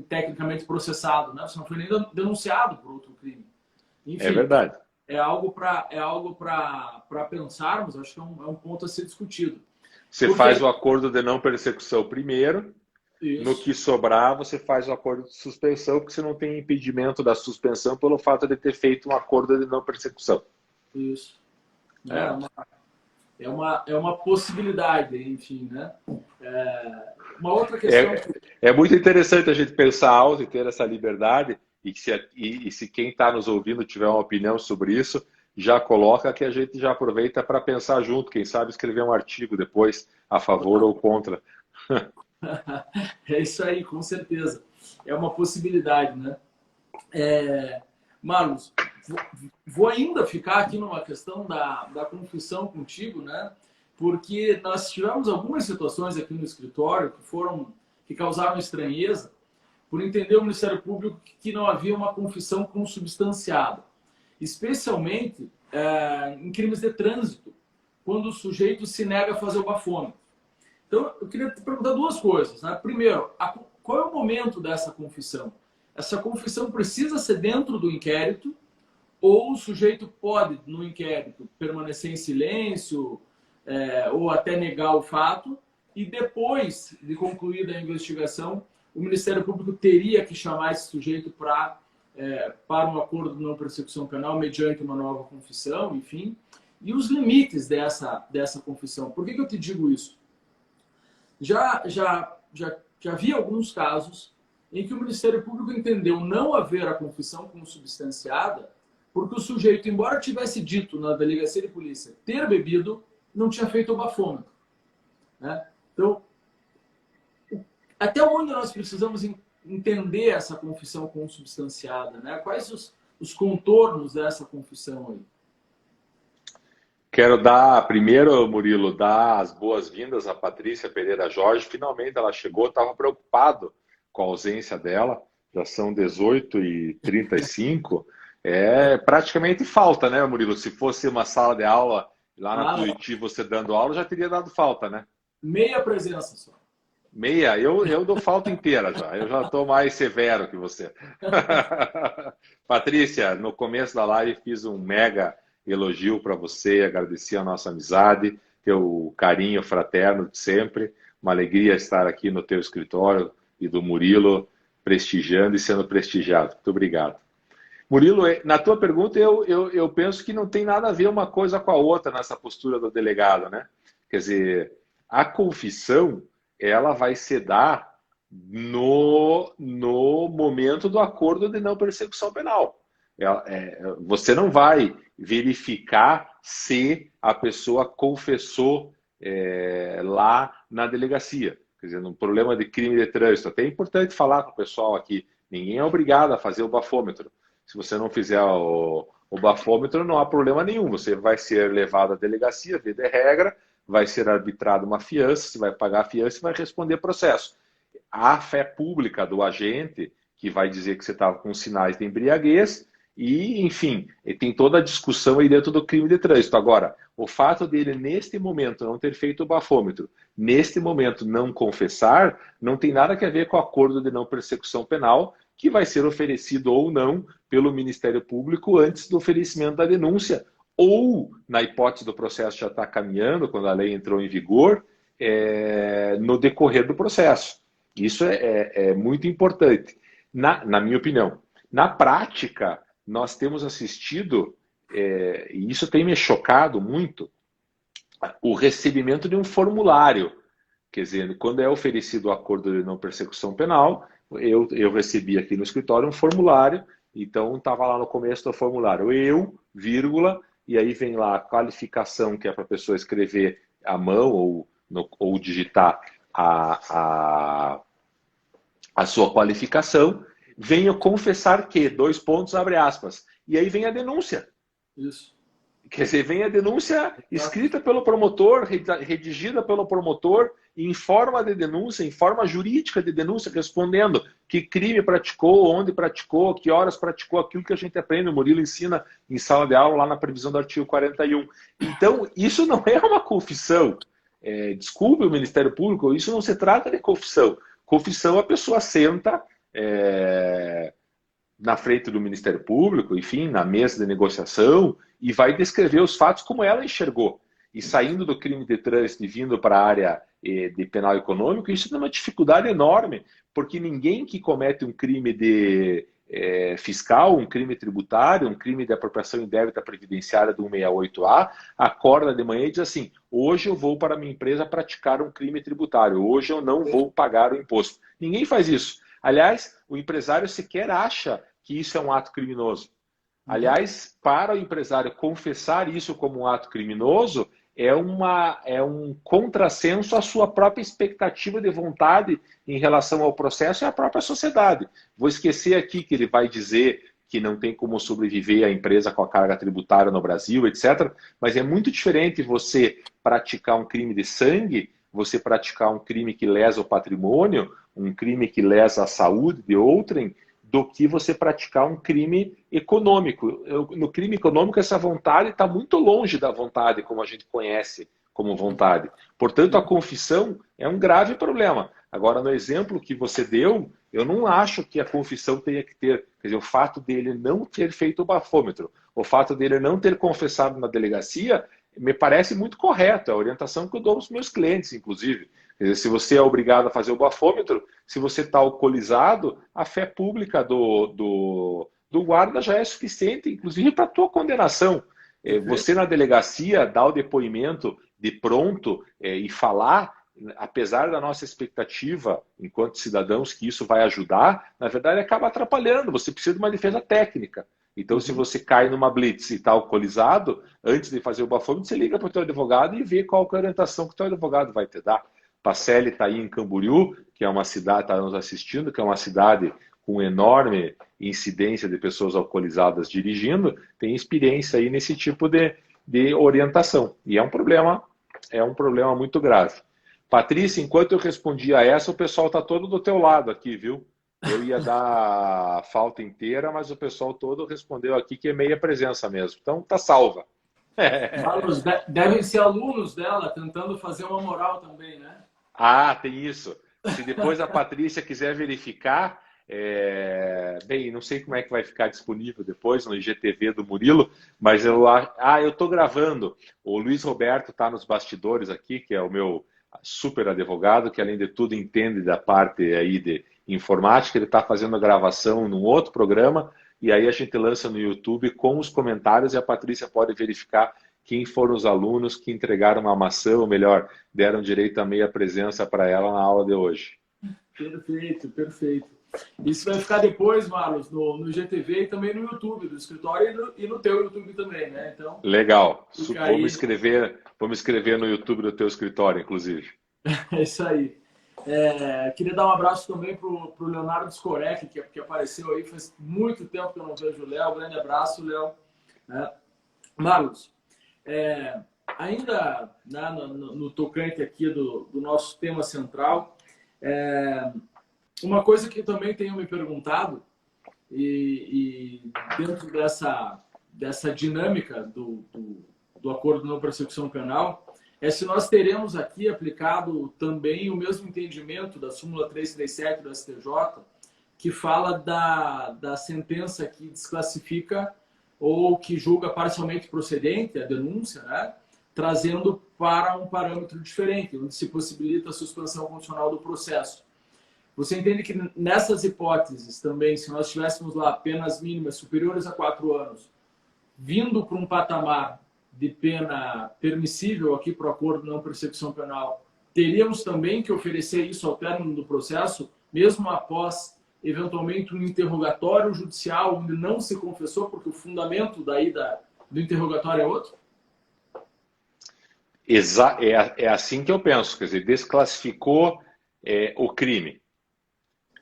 tecnicamente processado, né? Você não foi nem denunciado por outro crime. Enfim, é verdade. É algo para pensarmos, acho que é um ponto a ser discutido. Você faz o acordo de não persecução primeiro, isso. No que sobrar você faz o acordo de suspensão, porque você não tem impedimento da suspensão pelo fato de ter feito um acordo de não persecução. Isso. É uma possibilidade, enfim, né? Uma outra questão... É muito interessante a gente pensar alto e ter essa liberdade, e se quem está nos ouvindo tiver uma opinião sobre isso, já coloca que a gente já aproveita para pensar junto, quem sabe escrever um artigo depois, a favor ou contra. É isso aí, com certeza. É uma possibilidade, né? Marlos, vou ainda ficar aqui numa questão da confissão contigo, né? Porque nós tivemos algumas situações aqui no escritório que causaram estranheza por entender o Ministério Público que não havia uma confissão consubstanciada, especialmente em crimes de trânsito, quando o sujeito se nega a fazer o bafômetro. Então, eu queria te perguntar duas coisas. Né? Primeiro, qual é o momento dessa confissão? Essa confissão precisa ser dentro do inquérito ou o sujeito pode, no inquérito, permanecer em silêncio ou até negar o fato e depois de concluída a investigação, o Ministério Público teria que chamar esse sujeito para um acordo de não persecução penal mediante uma nova confissão, enfim. E os limites dessa confissão. Por que eu te digo isso? Já vi alguns casos em que o Ministério Público entendeu não haver a confissão consubstanciada porque o sujeito, embora tivesse dito na delegacia de polícia ter bebido, não tinha feito o bafômetro. Né? Então, até onde nós precisamos entender essa confissão consubstanciada? Né? Quais os contornos dessa confissão aí? Quero dar, primeiro, Murilo, dar as boas-vindas à Patrícia Pereira Jorge. Finalmente ela chegou, estava preocupado com a ausência dela. Já são 18h35. É praticamente falta, né, Murilo? Se fosse uma sala de aula lá na Tuiuti, você dando aula, já teria dado falta, né? Meia presença só. Meia? Eu dou falta inteira já. Eu já estou mais severo que você. Patrícia, no começo da live fiz um mega elogio para você, agradeci a nossa amizade, teu carinho fraterno de sempre. Uma alegria estar aqui no teu escritório e do Murilo prestigiando e sendo prestigiado. Muito obrigado. Murilo, na tua pergunta, eu penso que não tem nada a ver uma coisa com a outra nessa postura do delegado, né? Quer dizer, a confissão, ela vai se dar no momento do acordo de não persecução penal. Você não vai verificar se a pessoa confessou lá na delegacia. Quer dizer, no problema de crime de trânsito, até é importante falar com o pessoal aqui, ninguém é obrigado a fazer o bafômetro. Se você não fizer o bafômetro, não há problema nenhum. Você vai ser levado à delegacia, via de regra, vai ser arbitrado uma fiança, você vai pagar a fiança e vai responder processo. A fé pública do agente, que vai dizer que você estava com sinais de embriaguez, e, enfim, tem toda a discussão aí dentro do crime de trânsito. Agora, o fato dele, neste momento, não ter feito o bafômetro, neste momento não confessar, não tem nada a ver com o acordo de não persecução penal, que vai ser oferecido ou não pelo Ministério Público antes do oferecimento da denúncia, ou, na hipótese do processo já estar caminhando, quando a lei entrou em vigor, no decorrer do processo. Isso é muito importante, na minha opinião. Na prática, nós temos assistido, e isso tem me chocado muito, o recebimento de um formulário. Quer dizer, quando é oferecido o acordo de não persecução penal, eu recebi aqui no escritório um formulário, então estava lá no começo do formulário, vírgula, e aí vem lá a qualificação, que é para a pessoa escrever à mão ou digitar a sua qualificação, venho confessar que, 2 pontos, abre aspas, e aí vem a denúncia. Isso. Quer dizer, vem a denúncia escrita pelo promotor, redigida pelo promotor, em forma de denúncia, em forma jurídica de denúncia, respondendo que crime praticou, onde praticou, que horas praticou, aquilo que a gente aprende, o Murilo ensina em sala de aula, lá na previsão do artigo 41. Então, isso não é uma confissão. Desculpe o Ministério Público, isso não se trata de confissão. Confissão, a pessoa senta na frente do Ministério Público, enfim, na mesa de negociação, e vai descrever os fatos como ela enxergou. E saindo do crime de trânsito e vindo para a área de penal econômico, isso é uma dificuldade enorme, porque ninguém que comete um crime de fiscal, um crime tributário, um crime de apropriação indébita previdenciária do 168A, acorda de manhã e diz assim, hoje eu vou para a minha empresa praticar um crime tributário, hoje eu não vou pagar o imposto. Ninguém faz isso. Aliás, o empresário sequer acha que isso é um ato criminoso. Aliás, para o empresário confessar isso como um ato criminoso, é um contrassenso à sua própria expectativa de vontade em relação ao processo e à própria sociedade. Vou esquecer aqui que ele vai dizer que não tem como sobreviver a empresa com a carga tributária no Brasil, etc. Mas é muito diferente você praticar um crime de sangue, você praticar um crime que lesa o patrimônio, um crime que lesa a saúde de outrem, do que você praticar um crime econômico. No crime econômico, essa vontade está muito longe da vontade como a gente conhece como vontade. Portanto, a confissão é um grave problema. Agora, no exemplo que você deu, eu não acho que a confissão tenha que ter, quer dizer, o fato dele não ter feito o bafômetro, o fato dele não ter confessado na delegacia, me parece muito correto, é a orientação que eu dou aos meus clientes, inclusive. Quer dizer, se você é obrigado a fazer o bafômetro, se você está alcoolizado, a fé pública do guarda já é suficiente, inclusive para a tua condenação. Você na delegacia dar o depoimento de pronto e falar, apesar da nossa expectativa, enquanto cidadãos, que isso vai ajudar, na verdade acaba atrapalhando. Você precisa de uma defesa técnica. Então, se você cai numa blitz e está alcoolizado, antes de fazer o bafômetro, você liga para o teu advogado e vê qual é a orientação que o teu advogado vai te dar. Pacelli está aí em Camboriú, que é uma cidade, está nos assistindo, que é uma cidade com enorme incidência de pessoas alcoolizadas dirigindo, tem experiência aí nesse tipo de orientação. E é um problema muito grave. Patrícia, enquanto eu respondia a essa, o pessoal está todo do teu lado aqui, viu? Eu ia dar a falta inteira, mas o pessoal todo respondeu aqui que é meia presença mesmo. Então, tá salva. Marlos, devem ser alunos dela, tentando fazer uma moral também, né? Ah, tem isso. Se depois a Patrícia quiser verificar, bem, não sei como é que vai ficar disponível depois no IGTV do Murilo, mas eu estou gravando. O Luiz Roberto está nos bastidores aqui, que é o meu super advogado, que além de tudo entende da parte aí de informática. Ele está fazendo a gravação num outro programa e aí a gente lança no YouTube com os comentários e a Patrícia pode verificar quem foram os alunos que entregaram uma maçã, ou melhor, deram direito a meia presença para ela na aula de hoje. Perfeito, perfeito. Isso vai ficar depois, Marlos, no GTV e também no YouTube do escritório e no teu YouTube também, né? Então, legal. Vamos escrever no YouTube do teu escritório, inclusive. É isso aí. Queria dar um abraço também para o Leonardo Scorek, que apareceu aí. Faz muito tempo que eu não vejo o Léo. Grande abraço, Léo. Marlos, ainda né, no tocante aqui do nosso tema central, uma coisa que também tenho me perguntado, e dentro dessa dinâmica do acordo de não persecução penal, é se nós teremos aqui aplicado também o mesmo entendimento da súmula 337 do STJ, que fala da sentença que desclassifica ou que julga parcialmente procedente a denúncia, né? Trazendo para um parâmetro diferente, onde se possibilita a suspensão condicional do processo. Você entende que nessas hipóteses também, se nós tivéssemos lá penas mínimas superiores a 4 anos, vindo para um patamar de pena permissível aqui para o acordo de não persecução penal, teríamos também que oferecer isso ao término do processo, mesmo após, eventualmente, um interrogatório judicial onde não se confessou, porque o fundamento daí do interrogatório é outro? É assim que eu penso, quer dizer, desclassificou o crime.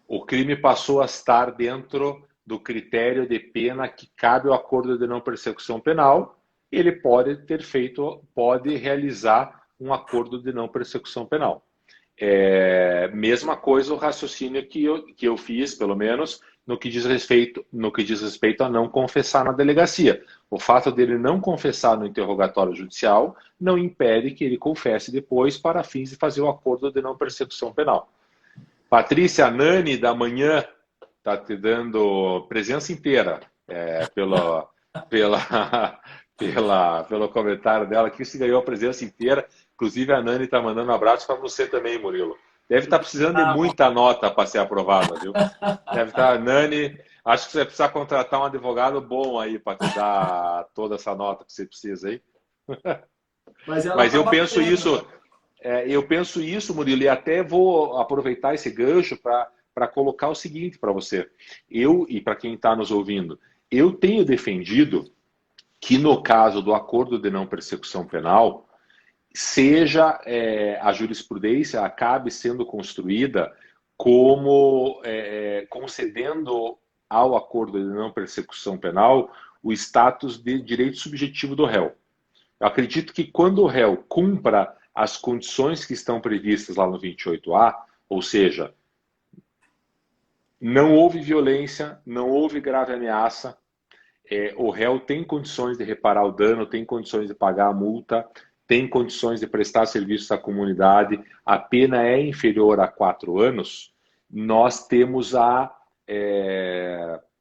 O crime passou a estar dentro do critério de pena que cabe ao acordo de não persecução penal. Ele pode realizar um acordo de não persecução penal. Mesma coisa o raciocínio que eu fiz, pelo menos, no que diz respeito a não confessar na delegacia. O fato dele não confessar no interrogatório judicial não impede que ele confesse depois para fins de fazer o acordo de não persecução penal. Patrícia, a Nani da manhã está te dando presença inteira pelo comentário dela, que se ganhou a presença inteira. Inclusive, a Nani está mandando um abraço para você também, Murilo. Deve estar precisando de muita nota para ser aprovada, viu? Deve estar, Nani, acho que você vai precisar contratar um advogado bom aí para te dar toda essa nota que você precisa aí. Mas eu penso isso, Murilo, e até vou aproveitar esse gancho para colocar o seguinte para você. E para quem está nos ouvindo, eu tenho defendido que no caso do acordo de não persecução penal, seja a jurisprudência acabe sendo construída como concedendo ao acordo de não persecução penal o status de direito subjetivo do réu. Eu acredito que quando o réu cumpra as condições que estão previstas lá no 28A, ou seja, não houve violência, não houve grave ameaça, o réu tem condições de reparar o dano, tem condições de pagar a multa, tem condições de prestar serviços à comunidade, a pena é inferior a 4 anos, nós temos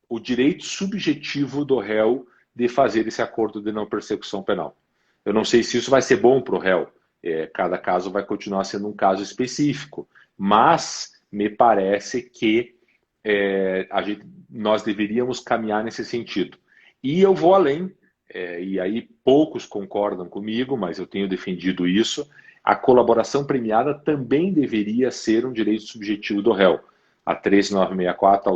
o direito subjetivo do réu de fazer esse acordo de não persecução penal. Eu não sei se isso vai ser bom para o réu, cada caso vai continuar sendo um caso específico, mas me parece que nós deveríamos caminhar nesse sentido. E eu vou além, e aí poucos concordam comigo, mas eu tenho defendido isso, a colaboração premiada também deveria ser um direito subjetivo do réu. A 13964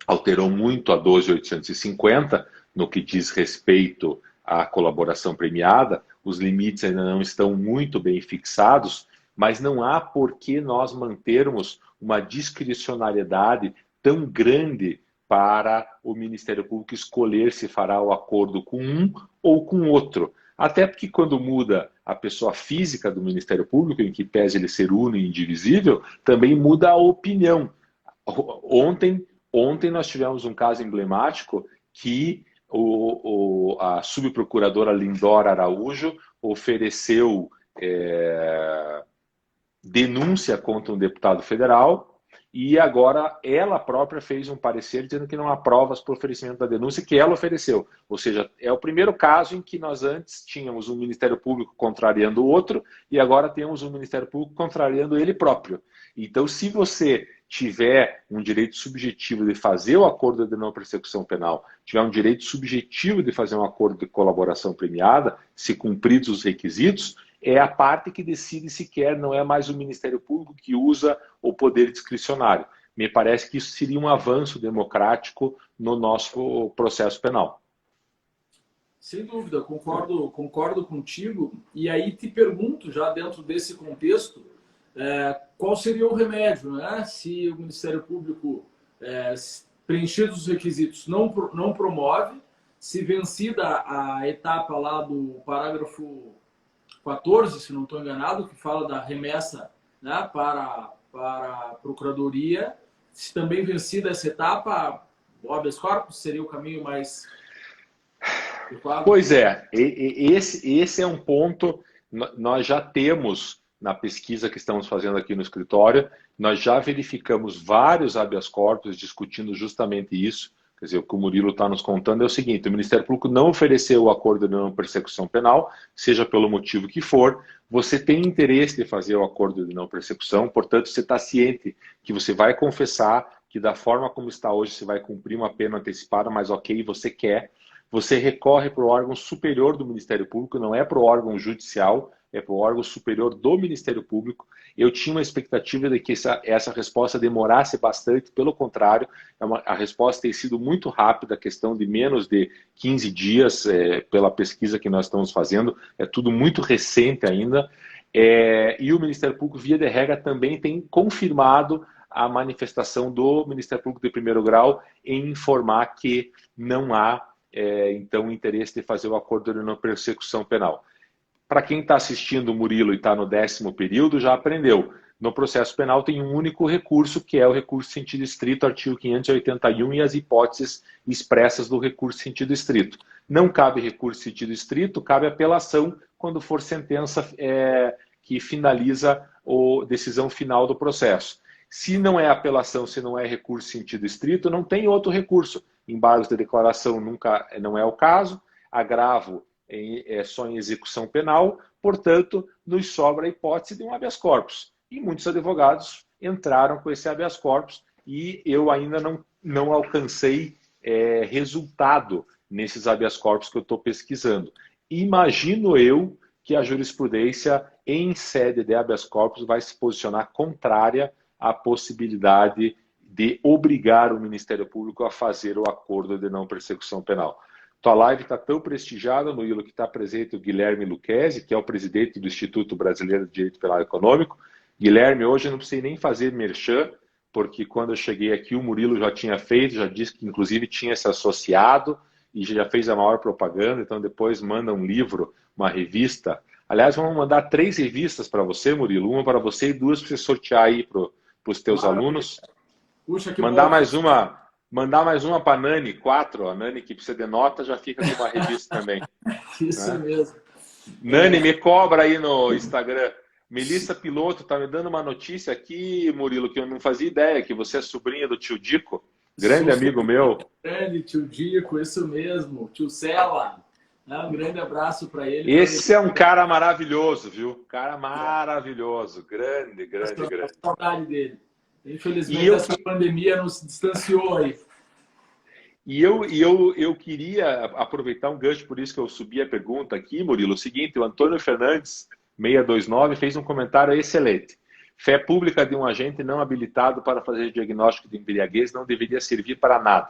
alterou muito a 12850 no que diz respeito à colaboração premiada. Os limites ainda não estão muito bem fixados, mas não há por que nós mantermos uma discricionariedade tão grande para o Ministério Público escolher se fará o acordo com um ou com outro. Até porque quando muda a pessoa física do Ministério Público, em que pese ele ser uno e indivisível, também muda a opinião. Ontem nós tivemos um caso emblemático que a subprocuradora Lindora Araújo ofereceu denúncia contra um deputado federal e agora ela própria fez um parecer dizendo que não há provas para o oferecimento da denúncia que ela ofereceu. Ou seja, é o primeiro caso em que nós antes tínhamos um Ministério Público contrariando o outro e agora temos um Ministério Público contrariando ele próprio. Então, se você tiver um direito subjetivo de fazer o acordo de não persecução penal, tiver um direito subjetivo de fazer um acordo de colaboração premiada, se cumpridos os requisitos, é a parte que decide se quer, não é mais o Ministério Público que usa o poder discricionário. Me parece que isso seria um avanço democrático no nosso processo penal. Sem dúvida, concordo contigo. E aí te pergunto, já dentro desse contexto, qual seria o remédio, né? Se o Ministério Público, preenchidos os requisitos, não promove, se vencida a etapa lá do parágrafo 14, se não estou enganado, que fala da remessa, né, para a Procuradoria, se também vencida essa etapa, o habeas corpus seria o caminho mais adequado? Pois é, esse é um ponto, nós já temos na pesquisa que estamos fazendo aqui no escritório, nós já verificamos vários habeas corpus discutindo justamente isso. Quer dizer, o que o Murilo está nos contando é o seguinte: o Ministério Público não ofereceu o acordo de não persecução penal, seja pelo motivo que for, você tem interesse de fazer o acordo de não persecução, portanto, você está ciente que você vai confessar que da forma como está hoje você vai cumprir uma pena antecipada, mas ok, você quer, você recorre para o órgão superior do Ministério Público, não é para o órgão judicial, é para o órgão superior do Ministério Público. Eu tinha uma expectativa de que essa resposta demorasse bastante, pelo contrário, a resposta tem sido muito rápida, questão de menos de 15 dias, pela pesquisa que nós estamos fazendo, é tudo muito recente ainda, e o Ministério Público, via de regra, também tem confirmado a manifestação do Ministério Público de primeiro grau em informar que não há, então, interesse de fazer o acordo de não persecução penal. Para quem está assistindo o Murilo e está no 10º período, já aprendeu. No processo penal tem um único recurso, que é o recurso de sentido estrito, artigo 581, e as hipóteses expressas do recurso de sentido estrito. Não cabe recurso de sentido estrito, cabe apelação quando for sentença que finaliza a decisão final do processo. Se não é apelação, se não é recurso de sentido estrito, não tem outro recurso. Embargos de declaração não é o caso, agravo só em execução penal, portanto, nos sobra a hipótese de um habeas corpus. E muitos advogados entraram com esse habeas corpus e eu ainda não alcancei resultado nesses habeas corpus que eu estou pesquisando. Imagino eu que a jurisprudência, em sede de habeas corpus, vai se posicionar contrária à possibilidade de obrigar o Ministério Público a fazer o acordo de não persecução penal. Tua live está tão prestigiada, Murilo, que está presente o Guilherme Lucchesi, que é o presidente do Instituto Brasileiro de Direito Penal Econômico. Guilherme, hoje eu não precisei nem fazer merchan, porque quando eu cheguei aqui o Murilo já tinha feito, já disse que inclusive tinha se associado e já fez a maior propaganda, então depois manda um livro, uma revista. Aliás, vamos mandar 3 revistas para você, Murilo, uma para você e 2 para você sortear aí para os teus alunos. Puxa, que mandar bom. Mandar mais uma para a Nani, 4. A Nani, que precisa de nota, já fica com uma revista também. Isso Né? mesmo. Nani, me cobra aí no Instagram. Melissa Piloto tá me dando uma notícia aqui, Murilo, que eu não fazia ideia, que você é sobrinha do tio Dico, grande amigo meu. Grande tio Dico, isso mesmo. Tio Cela. Um grande abraço para ele. Esse é um cara maravilhoso, viu? Cara maravilhoso. Grande, grande, grande. Saudade dele. Infelizmente, essa pandemia nos distanciou aí. E eu queria aproveitar um gancho, por isso que eu subi a pergunta aqui, Murilo. O seguinte, o Antônio Fernandes, 629, fez um comentário excelente. Fé pública de um agente não habilitado para fazer diagnóstico de embriaguez não deveria servir para nada.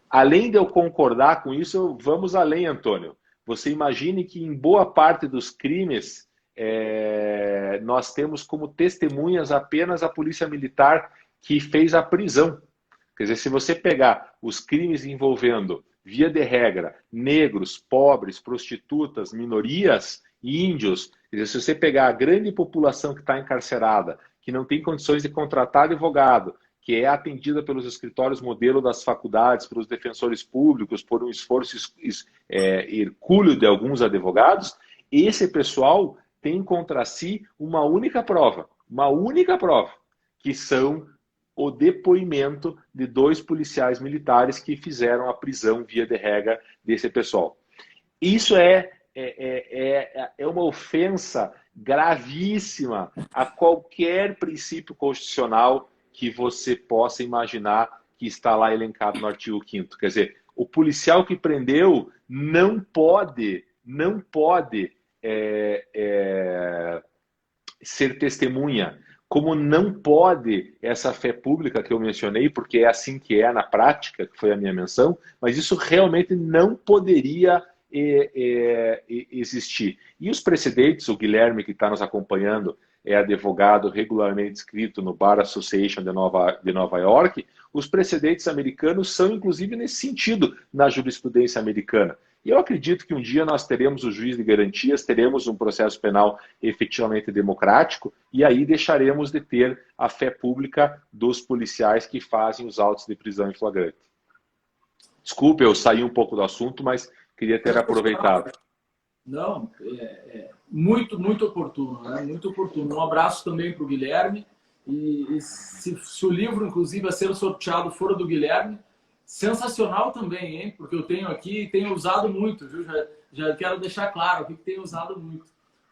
Além de eu concordar com isso, vamos além, Antônio. Você imagine que em boa parte dos crimes nós temos como testemunhas apenas a polícia militar que fez a prisão. Quer dizer, se você pegar os crimes envolvendo, via de regra, negros, pobres, prostitutas, minorias, índios, quer dizer, se você pegar a grande população que está encarcerada, que não tem condições de contratar advogado, que é atendida pelos escritórios modelo das faculdades, pelos defensores públicos, por um esforço hercúleo de alguns advogados, esse pessoal tem contra si uma única prova, que são o depoimento de 2 policiais militares que fizeram a prisão via de regra desse pessoal. Isso é uma ofensa gravíssima a qualquer princípio constitucional que você possa imaginar que está lá elencado no artigo 5º. Quer dizer, o policial que prendeu não pode ser testemunha, como não pode essa fé pública que eu mencionei, porque é assim que é na prática, que foi a minha menção, mas isso realmente não poderia existir. E os precedentes, o Guilherme que está nos acompanhando, é advogado regularmente inscrito no Bar Association de Nova York, os precedentes americanos são inclusive nesse sentido na jurisprudência americana. E eu acredito que um dia nós teremos o juiz de garantias, teremos um processo penal efetivamente democrático, e aí deixaremos de ter a fé pública dos policiais que fazem os autos de prisão em flagrante. Desculpe, eu saí um pouco do assunto, mas queria ter aproveitado. Não, muito, muito oportuno, né? Muito oportuno. Um abraço também para o Guilherme. E se o livro, inclusive, a ser sorteado for do Guilherme, sensacional também, hein? Porque eu tenho aqui e tenho usado muito, viu? Já quero deixar claro aqui que tenho usado muito.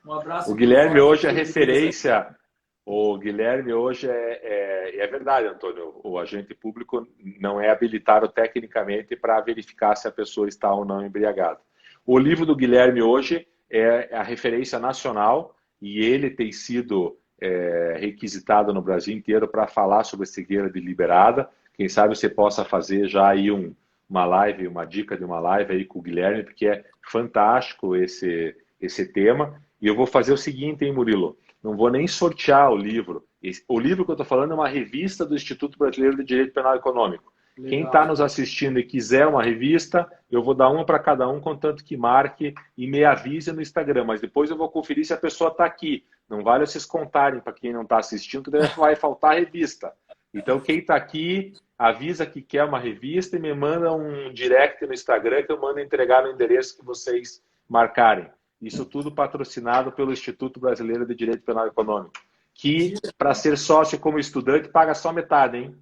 Um abraço. O Guilherme hoje é referência. O Guilherme hoje é verdade, Antônio. O agente público não é habilitado tecnicamente para verificar se a pessoa está ou não embriagada. O livro do Guilherme hoje é a referência nacional e ele tem sido requisitado no Brasil inteiro para falar sobre a cegueira deliberada. Quem sabe você possa fazer já aí uma live, uma dica de uma live aí com o Guilherme, porque é fantástico esse tema. E eu vou fazer o seguinte, hein, Murilo? Não vou nem sortear o livro. O livro que eu estou falando é uma revista do Instituto Brasileiro de Direito Penal Econômico. Legal. Quem está nos assistindo e quiser uma revista, eu vou dar uma para cada um, contanto que marque e me avise no Instagram. Mas depois eu vou conferir se a pessoa está aqui. Não vale vocês contarem para quem não está assistindo, que daí vai faltar a revista. Então, quem está aqui, avisa que quer uma revista e me manda um direct no Instagram que eu mando entregar no endereço que vocês marcarem. Isso tudo patrocinado pelo Instituto Brasileiro de Direito Penal Econômico, que, para ser sócio como estudante, paga só metade, hein?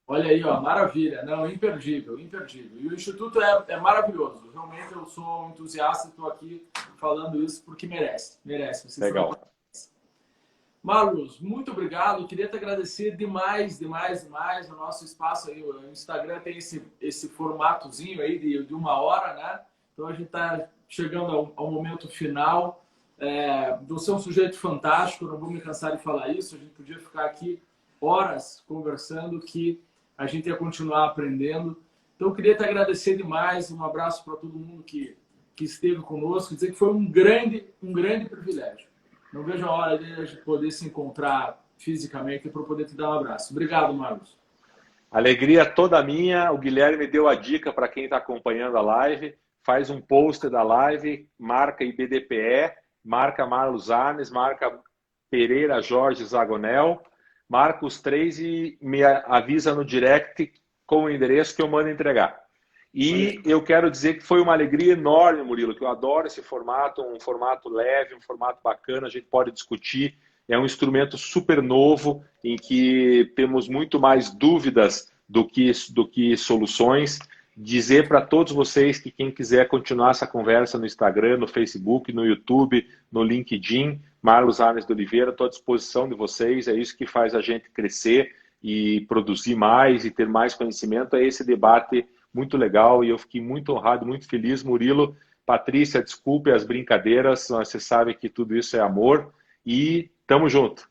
Olha aí, ó, maravilha. Não, imperdível, imperdível. E o Instituto é maravilhoso. Realmente eu sou um entusiasta e estou aqui falando isso porque merece. Merece. Legal. Marlos, muito obrigado. Eu queria te agradecer demais o nosso espaço aí. O Instagram tem esse formatozinho aí de 1 hora, né? Então a gente está chegando ao momento final. Você é um sujeito fantástico, não vou me cansar de falar isso. A gente podia ficar aqui horas conversando que a gente ia continuar aprendendo. Então eu queria te agradecer demais. Um abraço para todo mundo que esteve conosco. Dizer que foi um grande privilégio. Não vejo a hora de a gente poder se encontrar fisicamente para poder te dar um abraço. Obrigado, Marlos. Alegria toda minha. O Guilherme deu a dica para quem está acompanhando a live. Faz um post da live, marca IBDPE, marca Marlos Arnes, marca Pereira Jorge Zagonel, marca os 3 e me avisa no direct com o endereço que eu mando entregar. E eu quero dizer que foi uma alegria enorme, Murilo, que eu adoro esse formato, um formato leve, um formato bacana, a gente pode discutir. É um instrumento super novo, em que temos muito mais dúvidas do que soluções. Dizer para todos vocês que quem quiser continuar essa conversa no Instagram, no Facebook, no YouTube, no LinkedIn, Marlos Arnes de Oliveira, estou à disposição de vocês. É isso que faz a gente crescer e produzir mais e ter mais conhecimento. É esse debate muito legal e eu fiquei muito honrado, muito feliz. Murilo, Patrícia, desculpe as brincadeiras, você sabe que tudo isso é amor e tamo junto.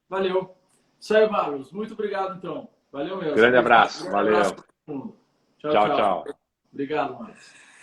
Valeu. Isso aí, Marlos. Muito obrigado, então. Valeu mesmo. Grande abraço. Grande Valeu. abraço para todo mundo. Tchau, Tchau, tchau. tchau. Obrigado, Marlos.